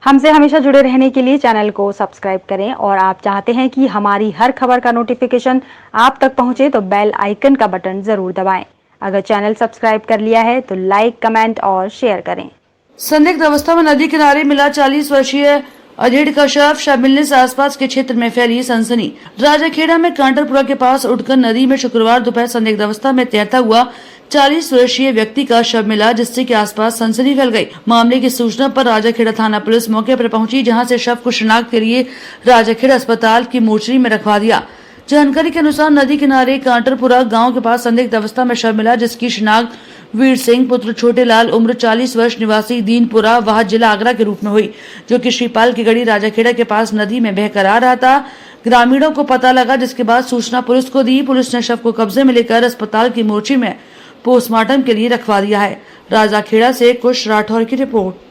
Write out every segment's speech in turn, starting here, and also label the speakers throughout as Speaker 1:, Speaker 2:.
Speaker 1: हमसे हमेशा जुड़े रहने के लिए चैनल को सब्सक्राइब करें और आप चाहते हैं कि हमारी हर खबर का नोटिफिकेशन आप तक पहुंचे तो बेल आइकन का बटन जरूर दबाएं। अगर चैनल सब्सक्राइब कर लिया है तो लाइक, कमेंट और शेयर करें।
Speaker 2: संदिग्ध अवस्था में नदी किनारे मिला 40 वर्षीय अधेड़ का शव मिलने से आसपास के क्षेत्र में फैली सनसनी। राजाखेड़ा में कांटरपुरा के पास उठकर नदी में शुक्रवार दोपहर संदिग्ध अवस्था में तैरता हुआ 40 वर्षीय व्यक्ति का शव मिला, जिससे कि आसपास सनसनी फैल गई। मामले की सूचना पर राजाखेड़ा थाना पुलिस मौके पर पहुंची, जहां से शव को शिनाख्त के लिए राजाखेड़ा अस्पताल की मोर्चरी में रखवा दिया। जानकारी के अनुसार नदी किनारे कांटरपुरा गांव के पास संदिग्ध अवस्था में शव मिला, जिसकी शिनाख्त वीर सिंह पुत्र छोटे लाल उम्र 40 वर्ष निवासी दीनपुरा वह जिला आगरा के रूप में हुई, जो कि श्रीपाल की गढ़ी राजाखेड़ा के पास नदी में बहकर आ रहा था। ग्रामीणों को पता लगा, जिसके बाद सूचना पुलिस को दी। पुलिस ने शव को कब्जे में लेकर अस्पताल की मोर्चरी में पोस्टमार्टम के लिए रखवा दिया है। राजाखेड़ा से कुश राठौर की report.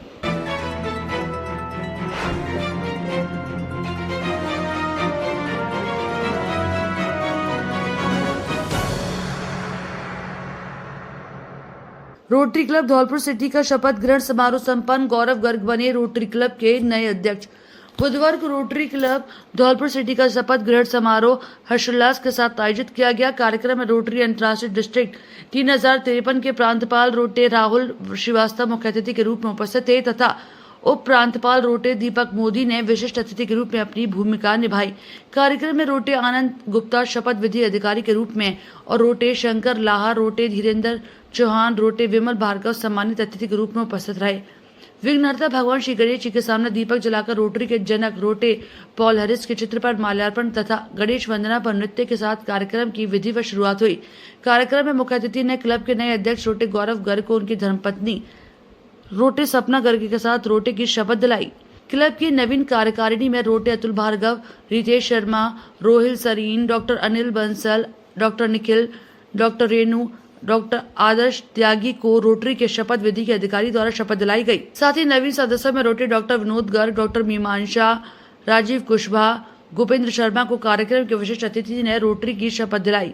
Speaker 2: Rotary club Dholpur city का शपथ ग्रहण समारोह संपन्न। गौरव गर्ग बने रोटरी क्लब के नए अध्यक्ष। बुधवार को रोटरी क्लब धौलपुर सिटी का शपथ ग्रहण समारोह हर्षोल्लास के साथ आयोजित किया गया। कार्यक्रम में रोटरी अंतर्राष्ट्रीय डिस्ट्रिक्ट 3053 के प्रांतपाल रोटे राहुल श्रीवास्तव मुख्य अतिथि के रूप में उपस्थित थे तथा उप प्रांतपाल रोटे दीपक मोदी ने विशिष्ट अतिथि के रूप में अपनी भूमिका निभाई। कार्यक्रम में रोटे आनंद गुप्ता शपथ विधि अधिकारी के रूप में और रोटे शंकर लाहा, रोटे धीरेन्द्र चौहान, रोटे विमल भार्गव सम्मानित अतिथि के रूप में उपस्थित रहे। विघ्नहर्ता भगवान श्री गणेश जी के सामने दीपक जलाकर रोटरी के जनक रोटे पॉल हैरिस के चित्र पर माल्यार्पण तथा गणेश वंदना पर नृत्य के साथ कार्यक्रम की विधिवत शुरुआत हुई। कार्यक्रम में मुख्य अतिथि ने क्लब के नए अध्यक्ष रोटे गौरव गर्ग को उनकी धर्मपत्नी रोटे सपना गर्ग के साथ रोटे की शपथ दिलाई। क्लब की नवीन कार्यकारिणी में रोटे Atul Bhargava, Ritesh Sharma, Rohil Sareen, doctor Anil Bansal, doctor Nikhil, doctor Renu, doctor Adarsh Tyagi को रोटरी के शपथ विधि के अधिकारी द्वारा शपथ दिलाई गई। साथ ही नवीन सदस्यों में Rotary doctor Vinod Garg, doctor Mimansha, Rajeev Kushwaha, Gopendra Sharma को कार्यक्रम के विशिष्ट अतिथि ने रोटरी की शपथ दिलाई।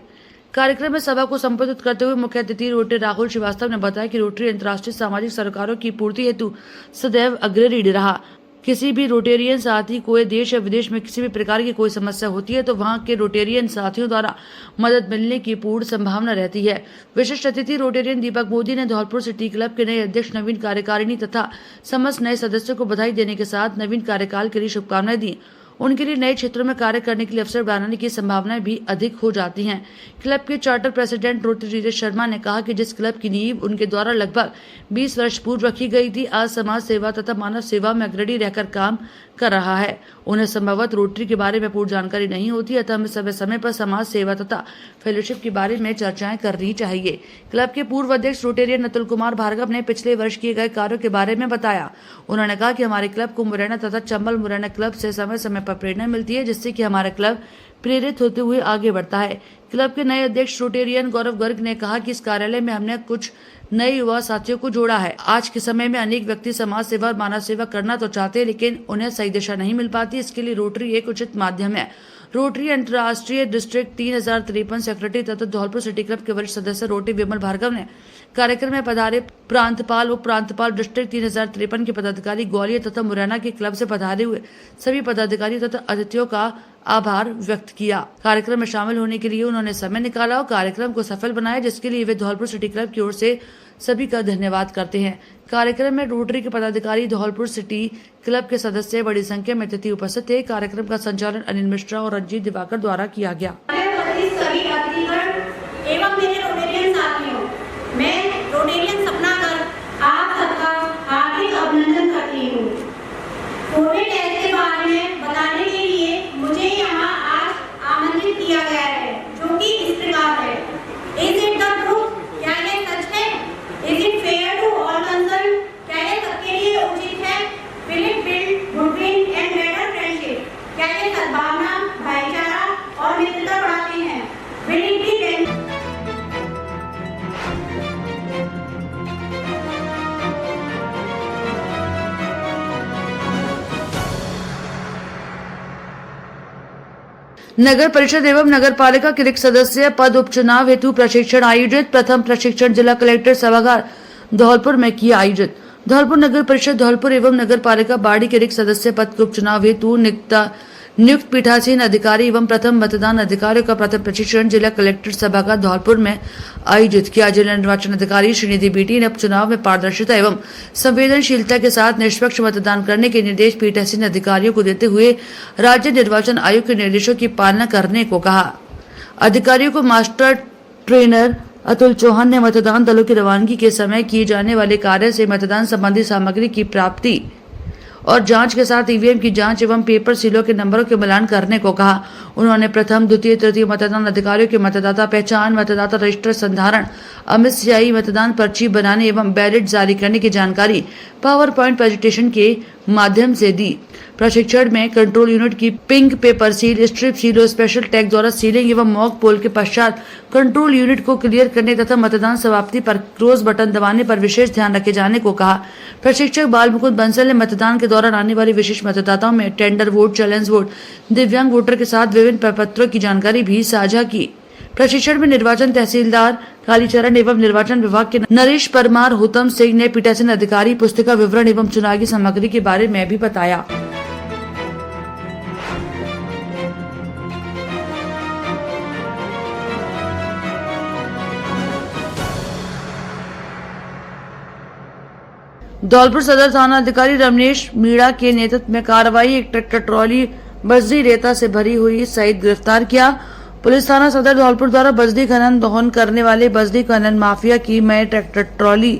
Speaker 2: कार्यक्रम में सभा को संबोधित करते हुए मुख्य अतिथि रोटे राहुल श्रीवास्तव ने बताया कि रोटरी अंतर्राष्ट्रीय सामाजिक सरोकारों की पूर्ति हेतु सदैव अग्रणी रहा। किसी भी रोटेरियन साथी को देश या विदेश में किसी भी प्रकार की कोई समस्या होती है तो वहां के रोटेरियन साथियों द्वारा मदद मिलने की पूर्ण संभावना रहती है। विशिष्ट अतिथि रोटेरियन दीपक मोदी ने धौलपुर सिटी क्लब के नए अध्यक्ष, नवीन कार्यकारिणी तथा समस्त नए सदस्यों को बधाई देने के साथ नवीन कार्यकाल के लिए शुभकामनाएं दी। उनके लिए नए क्षेत्रों में कार्य करने के लिए अवसर बनाने की संभावनाएं भी अधिक हो जाती हैं। क्लब के charter president Rotary Ritesh Sharma ने कहा कि जिस क्लब की नींव उनके द्वारा लगभग 20 वर्ष पूर्व रखी गई थी, आज समाज सेवा तथा मानव सेवा में अग्रणी रहकर काम कर रहा है। उन्हें संभवतः रोटरी के बारे में पूर्ण जानकारी नहीं होती, अतः हमें समय समय पर समाज सेवा तथा फेलोशिप के बारे में चर्चाएं करनी चाहिए। क्लब के पूर्व अध्यक्ष रोटेरियन अतुल कुमार भार्गव ने पिछले वर्ष किए गए कार्यों के बारे में बताया। उन्होंने कहा कि हमारे क्लब को मुरैना तथा चंबल मुरैना क्लब से समय समय पर प्रेरणा मिलती है, जिससे कि हमारा क्लब प्रेरित होते हुए आगे बढ़ता है। क्लब के नए अध्यक्ष रोटेरियन गौरव गर्ग ने कहा कि इस कार्यालय में हमने कुछ नए युवा साथियों को जोड़ा है। आज के समय में अनेक व्यक्ति समाज सेवा और मानव सेवा करना तो चाहते हैं, लेकिन उन्हें सही दिशा नहीं मिल पाती। इसके लिए रोटरी एक उचित माध्यम है। रोटरी अंतर्राष्ट्रीय डिस्ट्रिक्ट 3053 सेक्रेटरी तथा धौलपुर सिटी क्लब के वरिष्ठ सदस्य रोटे विमल भार्गव ने कार्यक्रम में पधारे प्रांतपाल उप प्रांतपाल डिस्ट्रिक्ट 3053 के पदाधिकारी, ग्वालियर तथा मुरैना के क्लब से पधारे हुए सभी पदाधिकारियों तथा अतिथियों का आभार व्यक्त किया। कार्यक्रम में शामिल होने के लिए उन्होंने समय निकाला और कार्यक्रम को सफल बनाया, जिसके लिए वे धौलपुर सिटी क्लब की ओर से सभी का धन्यवाद करते हैं। कार्यक्रम में रोटरी के पदाधिकारी, धौलपुर सिटी क्लब के सदस्य, बड़ी संख्या में अतिथि उपस्थित थे। कार्यक्रम का संचालन अनिल मिश्रा और रंजीत दिवाकर द्वारा किया गया।
Speaker 3: मैं रोटेरियन सपना गर्ग आप सबका हार्दिक अभिनंदन करती हूँ। कोविड टेस्ट के बारे में बताने के लिए मुझे यहाँ आज आमंत्रित किया गया है, जो कि इस प्रकार है। Is it the truth? क्या ये सच है? Is it fair to all concern? क्या ये सबके लिए उचित है? Will it build goodwill and better friendship? क्या ये सद्भावना, भाईचारा और मित्रता बढ़ाते हैं? विल इट बी
Speaker 2: नगर परिषद एवं नगर पालिका के रिक्त सदस्य पद उपचुनाव हेतु प्रशिक्षण आयोजित। प्रथम प्रशिक्षण जिला कलेक्टर सभागार धौलपुर में किया आयोजित। धौलपुर नगर परिषद धौलपुर एवं नगर पालिका बाड़ी के रिक्त सदस्य पद के उपचुनाव हेतु नियुक्त पीठासीन अधिकारी एवं प्रथम मतदान अधिकारियों का प्रथम प्रशिक्षण जिला कलेक्टर सभागार धौलपुर में आयोजित किया। जिला निर्वाचन अधिकारी श्रीनिधि बीटी ने उपचुनाव में पारदर्शिता एवं संवेदनशीलता के साथ निष्पक्ष मतदान करने के निर्देश पीठासीन अधिकारियों को देते हुए राज्य निर्वाचन आयोग के निर्देशों की पालना करने को कहा। अधिकारियों को मास्टर ट्रेनर अतुल चौहान ने मतदान दलों की रवानगी के समय किए जाने वाले कार्य से मतदान संबंधी सामग्री की प्राप्ति और जांच के साथ ईवीएम की जांच एवं पेपर सीलों के नंबरों के मिलान करने को कहा। उन्होंने प्रथम द्वितीय तृतीय मतदान अधिकारियों के मतदाता पहचान मतदाता रजिस्टर संधारण अमित स्याही मतदान पर्ची बनाने एवं बैलेट जारी करने की जानकारी पावर पॉइंट प्रेजेंटेशन के माध्यम से दी। प्रशिक्षण में कंट्रोल यूनिट की pink paper seal strip seal और स्पेशल टैग द्वारा सीलिंग एवं मॉक पोल के पश्चात कंट्रोल यूनिट को क्लियर करने तथा मतदान समाप्ति पर क्लोज बटन दबाने पर विशेष ध्यान रखे जाने को कहा। प्रशिक्षक बाल मुकुंद बंसल ने मतदान के दौरान आने वाले विशेष मतदाताओं में टेंडर वोट चैलेंज वोट दिव्यांग वोटर के साथ विभिन्न प्रपत्रों की जानकारी भी साझा की। प्रशिक्षण में निर्वाचन तहसीलदार कालीचरण एवं निर्वाचन विभाग के नरेश परमार हुतम सिंह ने पीठासीन अधिकारी पुस्तिका विवरण एवं चुनाव की सामग्री के बारे में भी बताया। धौलपुर सदर थाना अधिकारी रमेश मीणा के नेतृत्व में कार्रवाई। एक ट्रैक्टर ट्रॉली बजरी रेता से भरी हुई सहित गिरफ्तार किया। पुलिस थाना सदर धौलपुर द्वारा बजरी खनन दोहन करने वाले बजरी खनन माफिया की मैं ट्रैक्टर ट्रॉली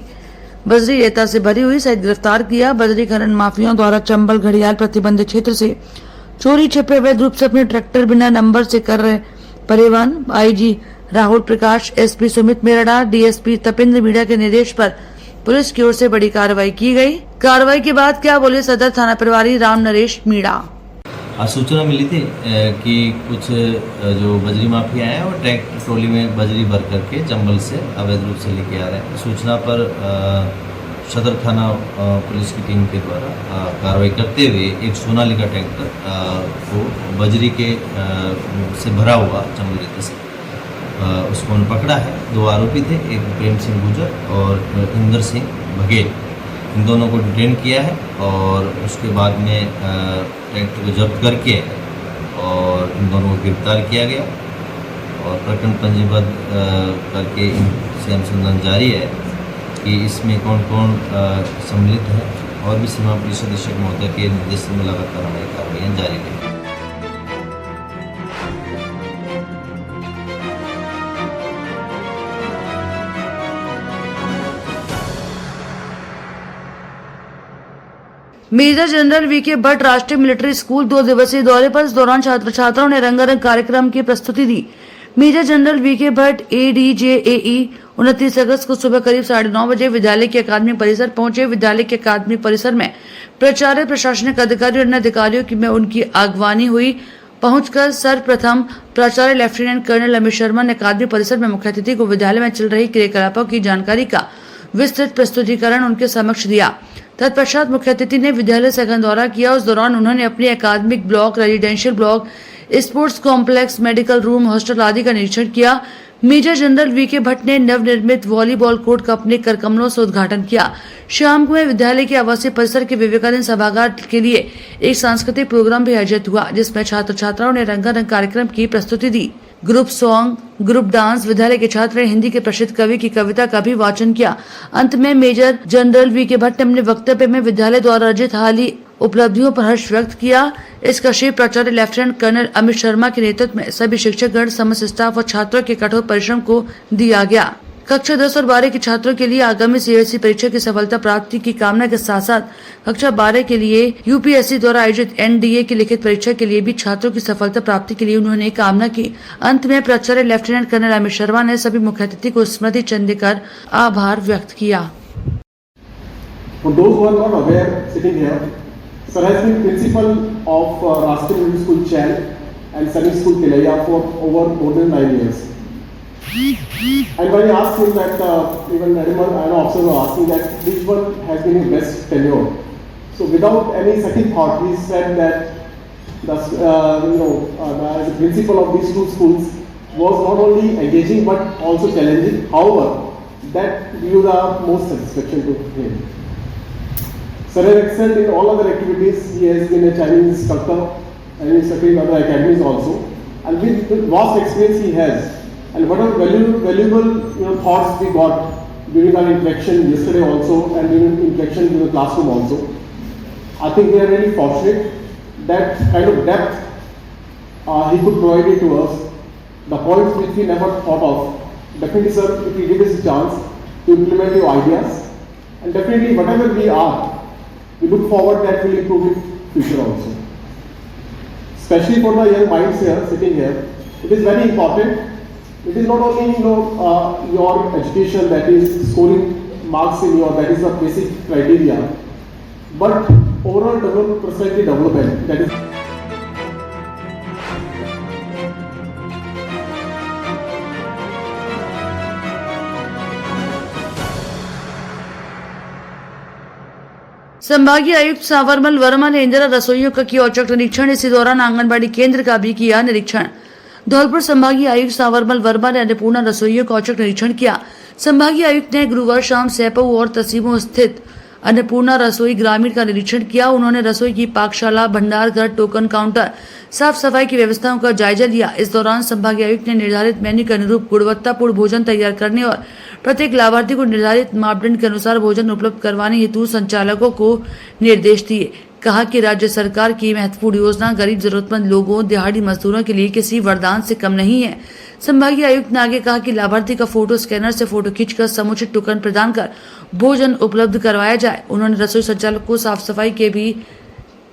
Speaker 2: बजरी रेता से भरी हुई सहित गिरफ्तार किया। बजरी खनन माफियाओं द्वारा चंबल घड़ियाल प्रतिबंधित क्षेत्र से चोरी छिपे अवैध रूप से अपने ट्रैक्टर बिना नंबर से कर रहे परिवहन IG Rahul Prakash, SP Sumit Merada, DSP Tapendra Meena के निर्देश पर पुलिस की ओर से बड़ी कार्रवाई की गई। कार्रवाई के बाद क्या बोले सदर थाना प्रभारी राम नरेश मीणा।
Speaker 4: आज सूचना मिली थी कि कुछ जो बजरी माफिया हैं वो ट्रैक्टर ट्रॉली में बजरी भर करके चंबल से अवैध रूप से लेके आ रहे हैं। सूचना पर सदर थाना पुलिस की टीम के द्वारा कार्रवाई करते हुए एक सोनालिका ट्रैक्टर को बजरी के से भरा हुआ चंबल रेता से उसको उन्होंने पकड़ा है। 2 आरोपी थे, एक प्रेम सिंह गुजर और इंदर सिंह बघेल। इन दोनों को डिटेन किया है और उसके बाद में ट्रैक्टर को जब्त करके और इन दोनों को गिरफ्तार किया गया और प्रकरण पंजीबद्ध करके इनसे अनुसंधान जारी है कि इसमें कौन कौन सम्मिलित है और भी सीमा पुलिस अधीक्षक महोदय के निर्देश में लगातार हमारी कार्रवाइयाँ जारी रहेंगी।
Speaker 2: मेजर जनरल वीके भट्ट राष्ट्रीय मिलिट्री स्कूल 2 दिवसीय दौरे पर। इस दौरान छात्र छात्राओं ने रंगारंग कार्यक्रम की प्रस्तुति दी। Major general V K Bhatt ADJAE 29 अगस्त को सुबह करीब 9:30 बजे विद्यालय के अकादमिक परिसर पहुंचे। विद्यालय के अकादमिक परिसर में प्राचार्य, प्रशासनिक अधिकारी और अन्य अधिकारियों की में उनकी अगवानी हुई। पहुंचकर सर्वप्रथम प्राचार्य लेफ्टिनेंट कर्नल अमित शर्मा ने अकादमिक परिसर में मुख्य अतिथि को विद्यालय में चल रही क्रियाकलापों की जानकारी का विस्तृत प्रस्तुतिकरण उनके समक्ष दिया। तत्पश्चात मुख्य अतिथि ने विद्यालय सघन दौरा किया। उस दौरान उन्होंने अपने अकादमिक block, residential block, sports complex, medical room, hostel आदि का निरीक्षण किया। मेजर जनरल वीके भट्ट ने नवनिर्मित वॉलीबॉल कोर्ट का अपने करकमलों से उद्घाटन किया। शाम को विद्यालय के आवासीय परिसर के विवेकानंद सभागार के लिए एक सांस्कृतिक प्रोग्राम भी आयोजित हुआ, जिसमें छात्र छात्राओं ने रंगारंग कार्यक्रम की प्रस्तुति दी। ग्रुप सॉन्ग, ग्रुप डांस, विद्यालय के छात्र ने हिंदी के प्रसिद्ध कवि की कविता का भी वाचन किया। अंत में मेजर जनरल वीके भट्ट ने अपने वक्तव्य में विद्यालय द्वारा अर्जित हाली उपलब्धियों पर हर्ष व्यक्त किया। इसका श्रेय प्राचार्य लेफ्टिनेंट कर्नल अमित शर्मा के नेतृत्व में सभी शिक्षकगण, समस्त स्टाफ और छात्रों के कठोर परिश्रम को दिया गया। कक्षा 10 और 12 के छात्रों के लिए आगामी CBSE परीक्षा की सफलता प्राप्ति की कामना के साथ साथ कक्षा 12 के लिए UPSC द्वारा आयोजित NDA की लिखित परीक्षा के लिए भी छात्रों की सफलता प्राप्ति के लिए उन्होंने कामना की। अंत में प्राचार्य लेफ्टिनेंट कर्नल अमित शर्मा ने सभी मुख्य अतिथि को स्मृति चिन्ह देकर आभार व्यक्त किया।
Speaker 5: Sir has been principal of Rashtriya Middle School Chal and Sunny School Tilaiya for over more than 9 years. And when I asked him that, even an observer asked me that which one has been his best tenure. So without any second thought, he said that as a principal of these two schools was not only engaging but also challenging. However, that gives the most satisfaction to him. Sir has excelled in all other activities. He has been a Chinese instructor and instructor in other academies also. And with the vast experience he has, and whatever valuable thoughts we got during our interaction yesterday also and during interaction in the classroom also, I think we are really fortunate that kind of depth he could provide it to us. The points which we never thought of. Definitely, sir, if you give us a chance to implement your ideas, and definitely whatever we are, we look forward that will improve in future also. Especially for the young minds here, sitting here, it is very important. It is not only your education that is scoring marks in your, that is the basic criteria, but overall personality development, that is.
Speaker 2: संभागीय आयुक्त सावरमल वर्मा ने इंदिरा रसोइयों का किया औचक निरीक्षण। इसी दौरान आंगनबाड़ी केंद्र का भी किया निरीक्षण। धौलपुर संभागीय आयुक्त सावरमल वर्मा ने अन्नपूर्णा रसोइयों का औचक निरीक्षण किया। संभागीय आयुक्त ने गुरुवार शाम सैपऊ और तसीमों स्थित अन्नपूर्णा रसोई ग्रामीण का निरीक्षण किया। उन्होंने रसोई की पाकशाला, भंडार घर, टोकन काउंटर, साफ सफाई की व्यवस्थाओं का जायजा लिया। इस दौरान संभागीय आयुक्त ने निर्धारित मेन्यू के अनुरूप गुणवत्तापूर्ण भोजन तैयार करने और प्रत्येक लाभार्थी को निर्धारित मापदंड के अनुसार भोजन उपलब्ध करवाने हेतु संचालकों को निर्देश दिए। कहा कि राज्य सरकार की महत्वपूर्ण योजना गरीब जरूरतमंद लोगों, दिहाड़ी मजदूरों के लिए किसी वरदान से कम नहीं है। संभागीय आयुक्त ने आगे कहा कि लाभार्थी का फोटो स्कैनर से फोटो खींचकर समुचित टोकन प्रदान कर भोजन उपलब्ध करवाया जाए। उन्होंने रसोई संचालक को साफ सफाई के भी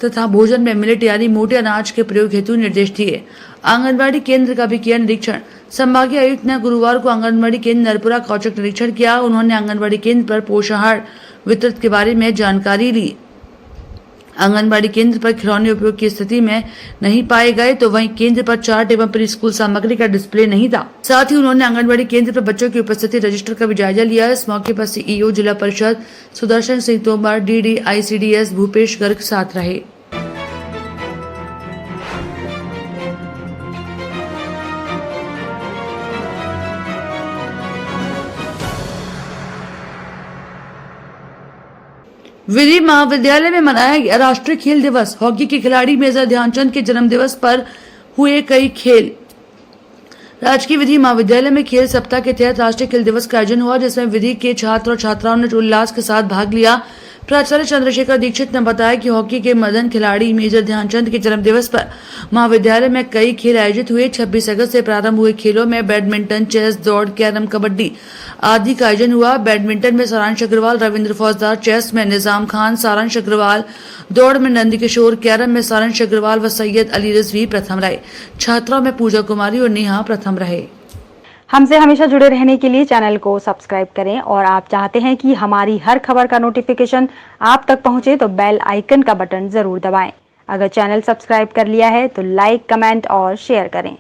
Speaker 2: तथा भोजन में मिलेट यानी मोटे अनाज के प्रयोग हेतु निर्देश दिए। आंगनबाड़ी केंद्र का भी किया निरीक्षण। संभागीय आयुक्त ने गुरुवार को आंगनबाड़ी केंद्र नरपुरा का औचक निरीक्षण किया। उन्होंने आंगनबाड़ी केंद्र पर पोषाहार वितरण के बारे में जानकारी ली। आंगनबाड़ी केंद्र पर खिलौने उपयोग की स्थिति में नहीं पाए गए, तो वहीं केंद्र पर चार्ट एवं प्री स्कूल सामग्री का डिस्प्ले नहीं था। साथ ही उन्होंने आंगनबाड़ी केंद्र पर बच्चों की उपस्थिति रजिस्टर का भी जायजा लिया। इस मौके पर सीईओ जिला परिषद सुदर्शन सिंह तोमर, डीडी ICDS भूपेश गर्ग साथ रहे। विधि महाविद्यालय में मनाया गया राष्ट्रीय खेल दिवस। हॉकी के खिलाड़ी मेजर ध्यानचंद के जन्म दिवस पर हुए कई खेल। राजकीय विधि महाविद्यालय में खेल सप्ताह के तहत राष्ट्रीय खेल दिवस का आयोजन हुआ, जिसमें विधि के छात्र और छात्राओं ने उल्लास के साथ भाग लिया। प्राचार्य चंद्रशेखर दीक्षित ने बताया कि हॉकी के मदन खिलाड़ी मेजर ध्यानचंद के जन्म दिवस पर महाविद्यालय में कई खेल आयोजित हुए। 26 अगस्त से प्रारंभ हुए खेलों में बैडमिंटन, चेस, दौड़, कैरम, कबड्डी आदि का आयोजन हुआ। बैडमिंटन में सारांश अग्रवाल, रविंद्र फौजदार, चेस में निजाम खान, सारांश अग्रवाल, दौड़ में नंदकिशोर, कैरम में सारांश अग्रवाल व सैयद अली रिजवी प्रथम रहे। छात्राओं में पूजा कुमारी और नेहा प्रथम रहे।
Speaker 1: हमसे हमेशा जुड़े रहने के लिए चैनल को सब्सक्राइब करें और आप चाहते हैं कि हमारी हर खबर का नोटिफिकेशन आप तक पहुंचे तो बेल आइकन का बटन जरूर दबाएं। अगर चैनल सब्सक्राइब कर लिया है तो लाइक, कमेंट और शेयर करें।